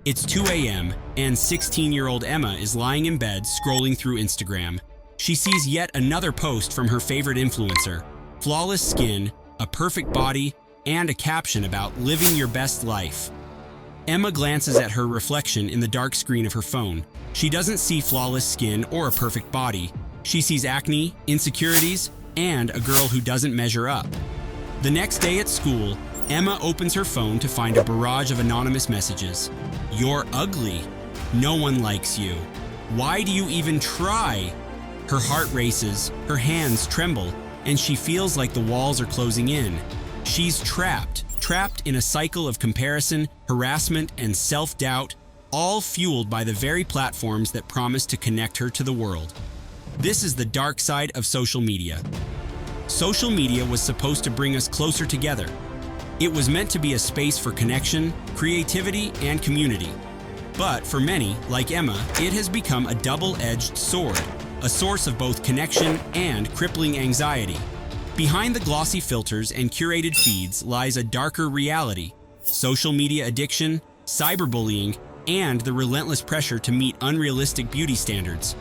It's 2 a.m. and 16-year-old Emma is lying in bed scrolling through Instagram. She sees yet another post from her favorite influencer. Flawless skin, a perfect body, and a caption about living your best life. Emma glances at her reflection in the dark screen of her phone. She doesn't see flawless skin or a perfect body. She sees acne, insecurities, and a girl who doesn't measure up. The next day at school, Emma opens her phone to find a barrage of anonymous messages. "You're ugly. No one likes you. Why do you even try?" Her heart races, her hands tremble, and she feels like the walls are closing in. She's trapped in a cycle of comparison, harassment, and self-doubt, all fueled by the very platforms that promise to connect her to the world. This is the dark side of social media. Social media was supposed to bring us closer together. It was meant to be a space for connection, creativity, and community. But for many, like Emma, it has become a double-edged sword, a source of both connection and crippling anxiety. Behind the glossy filters and curated feeds lies a darker reality: social media addiction, cyberbullying, and the relentless pressure to meet unrealistic beauty standards.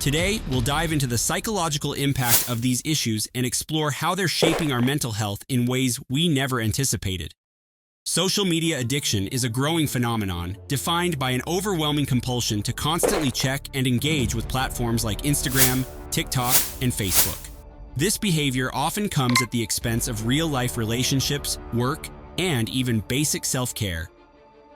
Today, we'll dive into the psychological impact of these issues and explore how they're shaping our mental health in ways we never anticipated. Social media addiction is a growing phenomenon defined by an overwhelming compulsion to constantly check and engage with platforms like Instagram, TikTok, and Facebook. This behavior often comes at the expense of real-life relationships, work, and even basic self-care.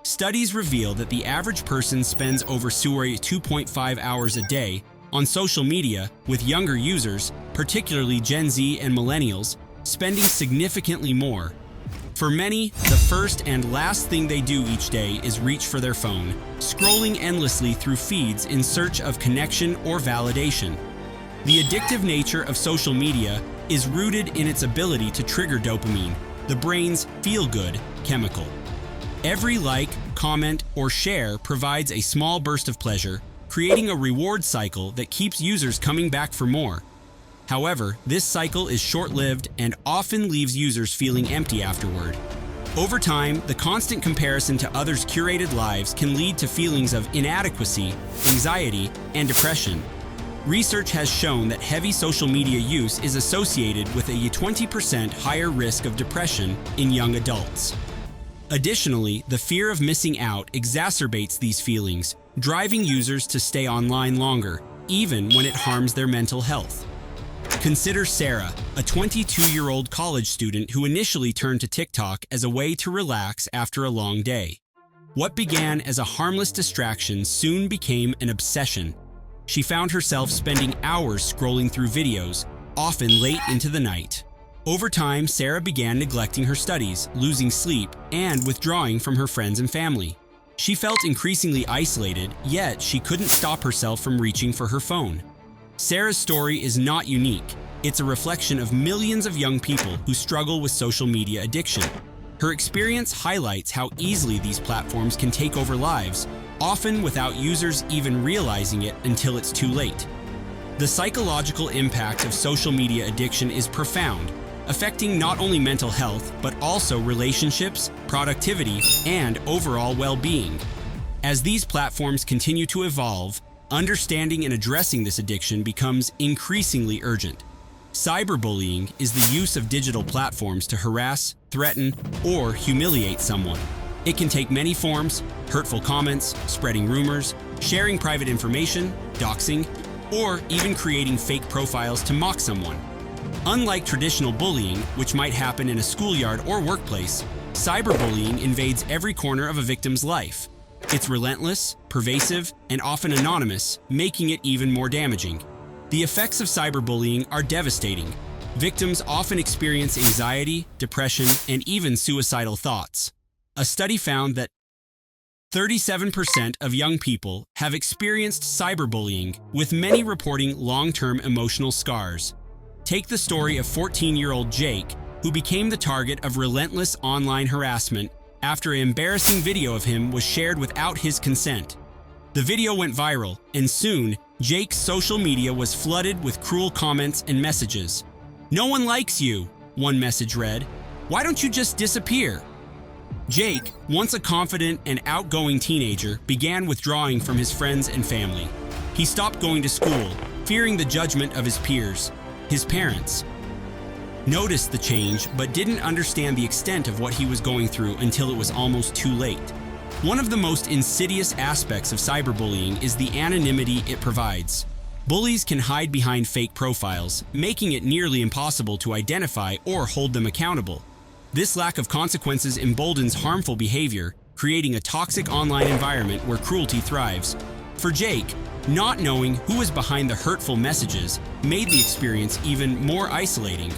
Studies reveal that the average person spends over 2.5 hours a day on social media, with younger users, particularly Gen Z and millennials, spending significantly more. For many, the first and last thing they do each day is reach for their phone, scrolling endlessly through feeds in search of connection or validation. The addictive nature of social media is rooted in its ability to trigger dopamine, the brain's feel-good chemical. Every like, comment, or share provides a small burst of pleasure, creating a reward cycle that keeps users coming back for more. However, this cycle is short-lived and often leaves users feeling empty afterward. Over time, the constant comparison to others' curated lives can lead to feelings of inadequacy, anxiety, and depression. Research has shown that heavy social media use is associated with a 20% higher risk of depression in young adults. Additionally, the fear of missing out exacerbates these feelings, driving users to stay online longer, even when it harms their mental health. Consider Sarah, a 22-year-old college student who initially turned to TikTok as a way to relax after a long day. What began as a harmless distraction soon became an obsession. She found herself spending hours scrolling through videos, often late into the night. Over time, Sarah began neglecting her studies, losing sleep, and withdrawing from her friends and family. She felt increasingly isolated, yet she couldn't stop herself from reaching for her phone. Sarah's story is not unique. It's a reflection of millions of young people who struggle with social media addiction. Her experience highlights how easily these platforms can take over lives, often without users even realizing it until it's too late. The psychological impact of social media addiction is profound, affecting not only mental health, but also relationships, productivity, and overall well-being. As these platforms continue to evolve, understanding and addressing this addiction becomes increasingly urgent. Cyberbullying is the use of digital platforms to harass, threaten, or humiliate someone. It can take many forms: hurtful comments, spreading rumors, sharing private information, doxing, or even creating fake profiles to mock someone. Unlike traditional bullying, which might happen in a schoolyard or workplace, cyberbullying invades every corner of a victim's life. It's relentless, pervasive, and often anonymous, making it even more damaging. The effects of cyberbullying are devastating. Victims often experience anxiety, depression, and even suicidal thoughts. A study found that 37% of young people have experienced cyberbullying, with many reporting long-term emotional scars. Take the story of 14-year-old Jake, who became the target of relentless online harassment after an embarrassing video of him was shared without his consent. The video went viral, and soon, Jake's social media was flooded with cruel comments and messages. "No one likes you," one message read. "Why don't you just disappear?" Jake, once a confident and outgoing teenager, began withdrawing from his friends and family. He stopped going to school, fearing the judgment of his peers. His parents noticed the change but didn't understand the extent of what he was going through until it was almost too late. One of the most insidious aspects of cyberbullying is the anonymity it provides. Bullies can hide behind fake profiles, making it nearly impossible to identify or hold them accountable. This lack of consequences emboldens harmful behavior, creating a toxic online environment where cruelty thrives. For Jake, not knowing who was behind the hurtful messages made the experience even more isolating.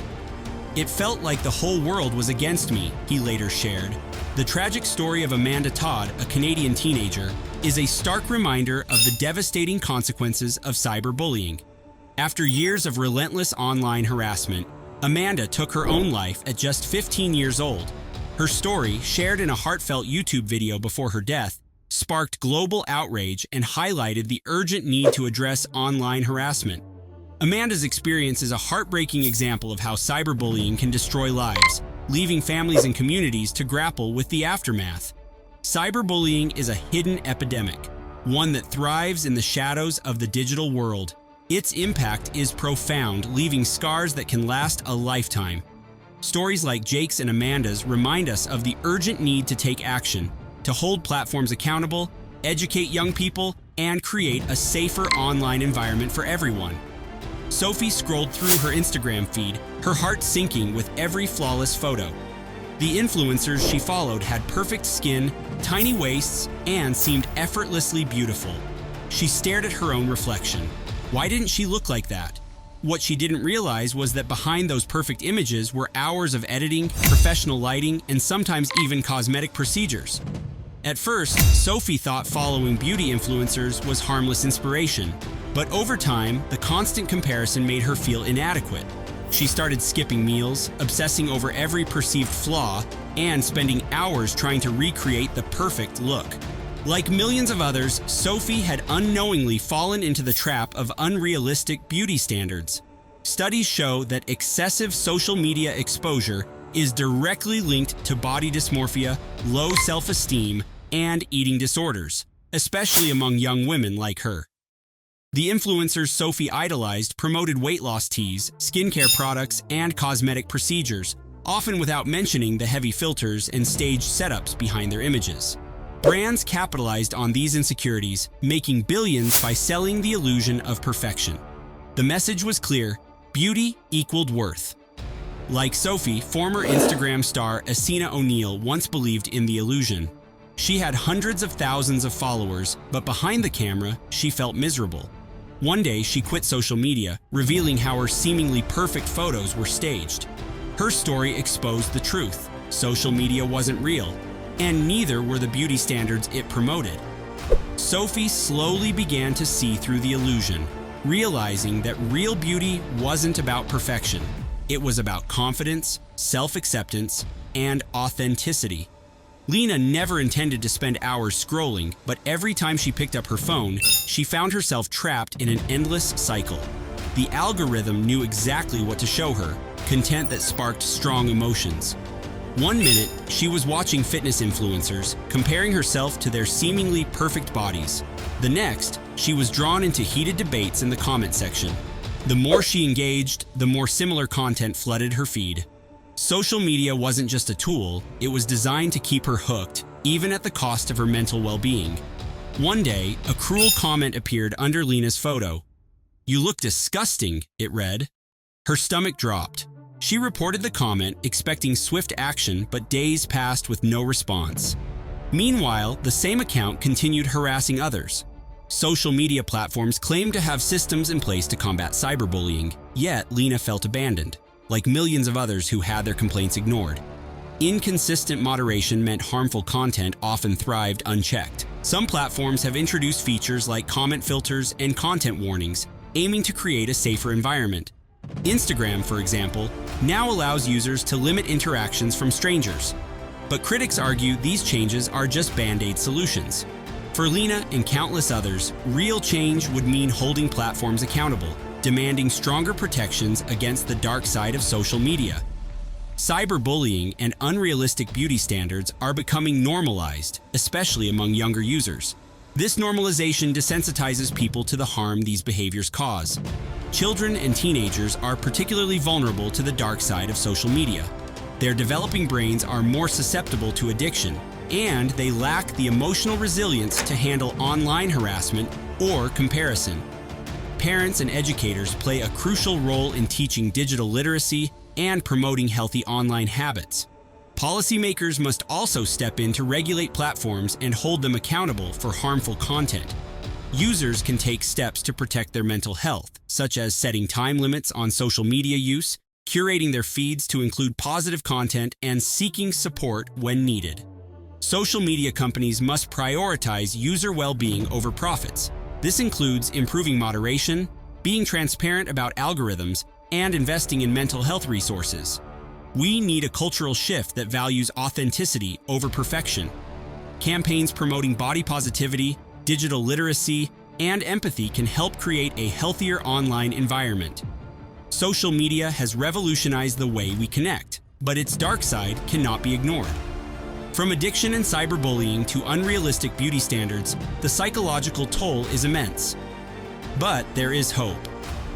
"It felt like the whole world was against me," he later shared. The tragic story of Amanda Todd, a Canadian teenager, is a stark reminder of the devastating consequences of cyberbullying. After years of relentless online harassment, Amanda took her own life at just 15 years old. Her story, shared in a heartfelt YouTube video before her death, sparked global outrage and highlighted the urgent need to address online harassment. Amanda's experience is a heartbreaking example of how cyberbullying can destroy lives, leaving families and communities to grapple with the aftermath. Cyberbullying is a hidden epidemic, one that thrives in the shadows of the digital world. Its impact is profound, leaving scars that can last a lifetime. Stories like Jake's and Amanda's remind us of the urgent need to take action, to hold platforms accountable, educate young people, and create a safer online environment for everyone. Sophie scrolled through her Instagram feed, her heart sinking with every flawless photo. The influencers she followed had perfect skin, tiny waists, and seemed effortlessly beautiful. She stared at her own reflection. Why didn't she look like that? What she didn't realize was that behind those perfect images were hours of editing, professional lighting, and sometimes even cosmetic procedures. At first, Sophie thought following beauty influencers was harmless inspiration, but over time, the constant comparison made her feel inadequate. She started skipping meals, obsessing over every perceived flaw, and spending hours trying to recreate the perfect look. Like millions of others, Sophie had unknowingly fallen into the trap of unrealistic beauty standards. Studies show that excessive social media exposure is directly linked to body dysmorphia, low self-esteem, and eating disorders, especially among young women like her. The influencers Sophie idolized promoted weight loss teas, skincare products, and cosmetic procedures, often without mentioning the heavy filters and staged setups behind their images. Brands capitalized on these insecurities, making billions by selling the illusion of perfection. The message was clear: beauty equaled worth. Like Sophie, former Instagram star Asina O'Neil once believed in the illusion. She had hundreds of thousands of followers, but behind the camera, she felt miserable. One day, she quit social media, revealing how her seemingly perfect photos were staged. Her story exposed the truth. Social media wasn't real, and neither were the beauty standards it promoted. Sophie slowly began to see through the illusion, realizing that real beauty wasn't about perfection. It was about confidence, self-acceptance, and authenticity. Lena never intended to spend hours scrolling, but every time she picked up her phone, she found herself trapped in an endless cycle. The algorithm knew exactly what to show her, content that sparked strong emotions. One minute, she was watching fitness influencers, comparing herself to their seemingly perfect bodies. The next, she was drawn into heated debates in the comment section. The more she engaged, the more similar content flooded her feed. Social media wasn't just a tool, it was designed to keep her hooked, even at the cost of her mental well-being. One day, a cruel comment appeared under Lena's photo. "You look disgusting," it read. Her stomach dropped. She reported the comment, expecting swift action, but days passed with no response. Meanwhile, the same account continued harassing others. Social media platforms claimed to have systems in place to combat cyberbullying, yet Lena felt abandoned, like millions of others who had their complaints ignored. Inconsistent moderation meant harmful content often thrived unchecked. Some platforms have introduced features like comment filters and content warnings, aiming to create a safer environment. Instagram, for example, now allows users to limit interactions from strangers. But critics argue these changes are just band-aid solutions. For Lena and countless others, real change would mean holding platforms accountable, demanding stronger protections against the dark side of social media. Cyberbullying and unrealistic beauty standards are becoming normalized, especially among younger users. This normalization desensitizes people to the harm these behaviors cause. Children and teenagers are particularly vulnerable to the dark side of social media. Their developing brains are more susceptible to addiction, and they lack the emotional resilience to handle online harassment or comparison. Parents and educators play a crucial role in teaching digital literacy and promoting healthy online habits. Policymakers must also step in to regulate platforms and hold them accountable for harmful content. Users can take steps to protect their mental health, such as setting time limits on social media use, curating their feeds to include positive content, and seeking support when needed. Social media companies must prioritize user well-being over profits. This includes improving moderation, being transparent about algorithms, and investing in mental health resources. We need a cultural shift that values authenticity over perfection. Campaigns promoting body positivity, digital literacy, and empathy can help create a healthier online environment. Social media has revolutionized the way we connect, but its dark side cannot be ignored. From addiction and cyberbullying to unrealistic beauty standards, the psychological toll is immense. But there is hope.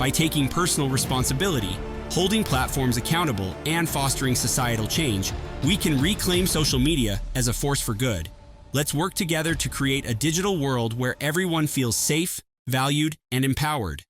By taking personal responsibility, holding platforms accountable, and fostering societal change, we can reclaim social media as a force for good. Let's work together to create a digital world where everyone feels safe, valued, and empowered.